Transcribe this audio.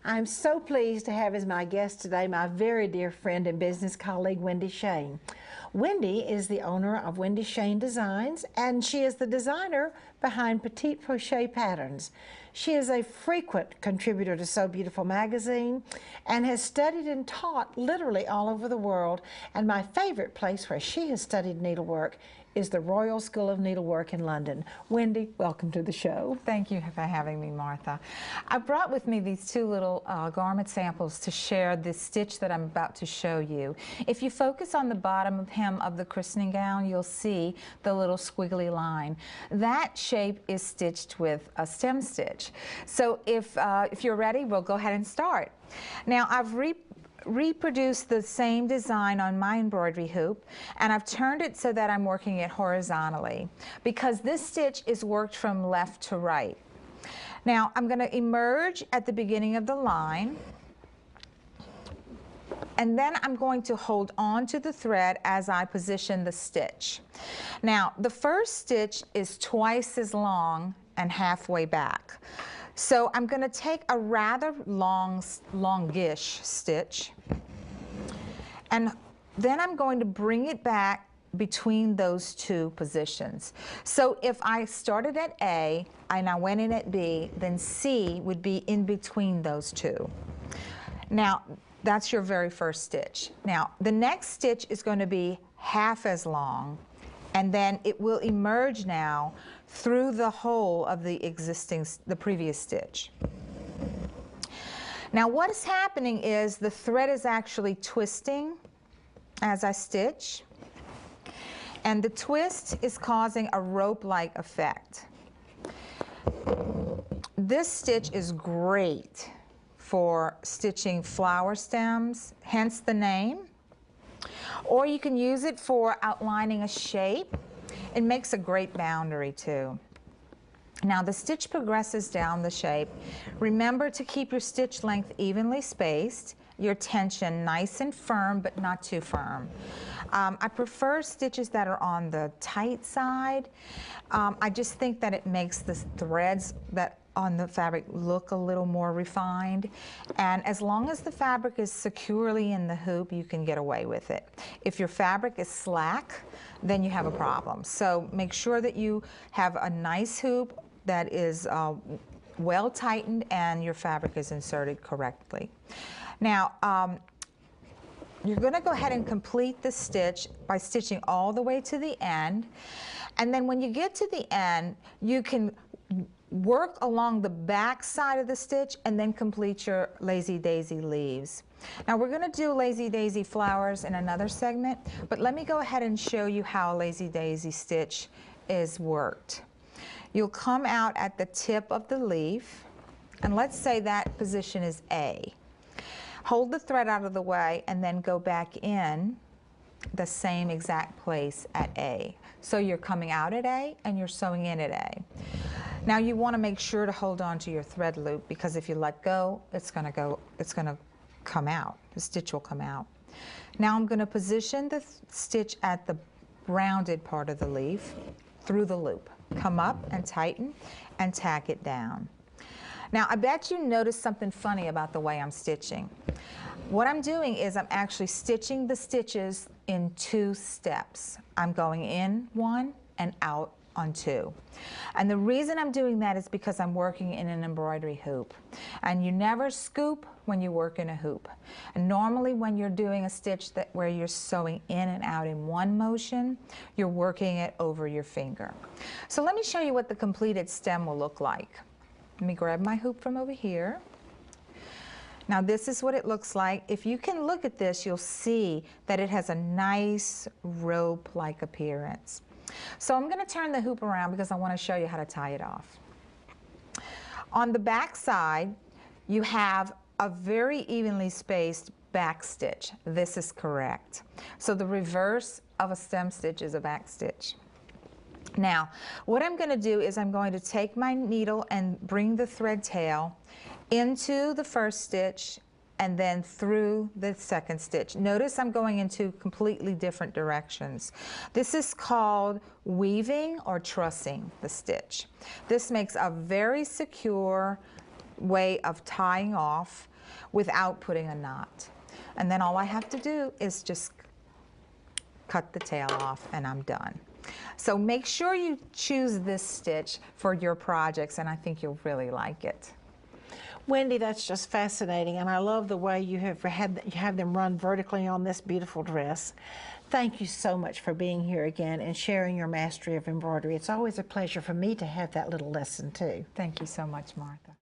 I'm so pleased to have as my guest today my very dear friend and business colleague, Wendy Schoen. Wendy is the owner of Wendy Schoen Designs, and she is the designer behind Petite Crochet Patterns. She is a frequent contributor to So Beautiful magazine and has studied and taught literally all over the world. And my favorite place where she has studied needlework is the Royal School of Needlework in London. Wendy, welcome to the show. Thank you for having me, Martha. I brought with me these two little garment samples to share this stitch that I'm about to show you. If you focus on the bottom of hem of the christening gown, you'll see the little squiggly line. That shape is stitched with a stem stitch. So if you're ready, we'll go ahead and start. Now, I've reproduced the same design on my embroidery hoop, and I've turned it so that I'm working it horizontally because this stitch is worked from left to right. Now I'm going to emerge at the beginning of the line, and then I'm going to hold on to the thread as I position the stitch. Now the first stitch is twice as long and halfway back. So I'm going to take a rather longish stitch, and then I'm going to bring it back between those two positions. So if I started at A and I went in at B, then C would be in between those two. Now that's your very first stitch. Now the next stitch is going to be half as long, and then it will emerge now through the hole of the previous stitch. Now what is happening is the thread is actually twisting as I stitch, and the twist is causing a rope-like effect. This stitch is great for stitching flower stems, hence the name, or you can use it for outlining a shape. It makes a great boundary too. Now the stitch progresses down the shape. Remember to keep your stitch length evenly spaced, your tension nice and firm but not too firm. I prefer stitches that are on the tight side. I just think that it makes the threads that on the fabric look a little more refined, and as long as the fabric is securely in the hoop, you can get away with it. If your fabric is slack, then you have a problem. So make sure that you have a nice hoop that is well tightened and your fabric is inserted correctly. Now you're going to go ahead and complete the stitch by stitching all the way to the end, and then when you get to the end, you can work along the back side of the stitch and then complete your lazy daisy leaves. Now we're going to do lazy daisy flowers in another segment, but let me go ahead and show you how a lazy daisy stitch is worked. You'll come out at the tip of the leaf, and let's say that position is A. Hold the thread out of the way and then go back in the same exact place at A. So you're coming out at A and you're sewing in at A. Now you want to make sure to hold on to your thread loop, because if you let go, it's going to come out. The stitch will come out. Now I'm going to position the stitch at the rounded part of the leaf through the loop. Come up and tighten and tack it down. Now I bet you noticed something funny about the way I'm stitching. What I'm doing is I'm actually stitching the stitches in two steps. I'm going in one and out on two. And the reason I'm doing that is because I'm working in an embroidery hoop. And you never scoop when you work in a hoop. And normally when you're doing a stitch where you're sewing in and out in one motion, you're working it over your finger. So let me show you what the completed stem will look like. Let me grab my hoop from over here. Now this is what it looks like. If you can look at this, you'll see that it has a nice rope-like appearance. So I'm going to turn the hoop around because I want to show you how to tie it off. On the back side, you have a very evenly spaced back stitch. This is correct. So the reverse of a stem stitch is a back stitch. Now, what I'm going to do is I'm going to take my needle and bring the thread tail into the first stitch and then through the second stitch. Notice I'm going in two completely different directions. This is called weaving or trussing the stitch. This makes a very secure way of tying off without putting a knot. And then all I have to do is just cut the tail off and I'm done. So make sure you choose this stitch for your projects, and I think you'll really like it. Wendy, that's just fascinating, and I love the way you have them run vertically on this beautiful dress. Thank you so much for being here again and sharing your mastery of embroidery. It's always a pleasure for me to have that little lesson too. Thank you so much, Martha.